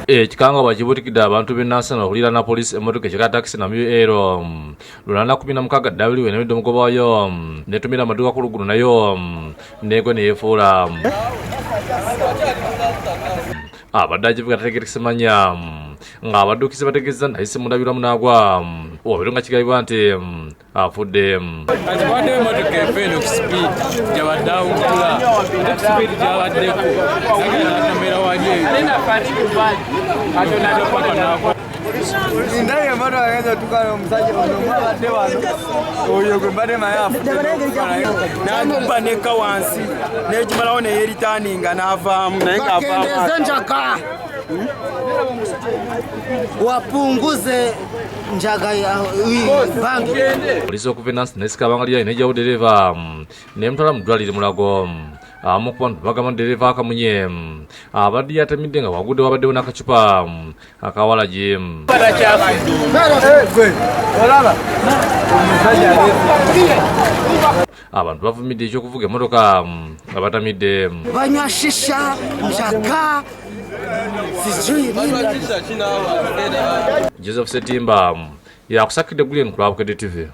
Ekikanga bakibutikidde abantu b'ennansana okulira na poliisi emmotoka ekika takisi na ero Lunana 16 W enabidde omugoba wayo netumira amaduuka ku luguudo nayo negwe neyefuula abadde agivuga tategeerekese manya ng'abadduukizi bategeeza nayise mundabiramu n'agwa wabeera nga kigambibwa nti afudde atibadde emmotoka efeeno ku sipiidi gyabadde awuntula ate ku sipiidi gyabaddeko natamera wali Ndege mbado anaweza tukana msaji ondomwabadde wano oyo gwe mbadde maye afudde n'akuba nekka wansi n'egimalawo neyeritaaninga n'avaamu naye ng'avaamu njaka wapunguze njaga ya bangi. Polisi okuva enansi nesikabanga lyayo nejjawo dereva nemutwala mu ddwaliro Mulago abamu ku bantu bagamba dereva akamunye abadde yatemidde nga wagudde wabaddewo n'akacupa akawalagi abantu bavumidde ekyokuvuga emmotoka nga batamidde banywa shisha njaka sijui Joseph Setimba yakusakidde Gulien ku Lwabukedde TV.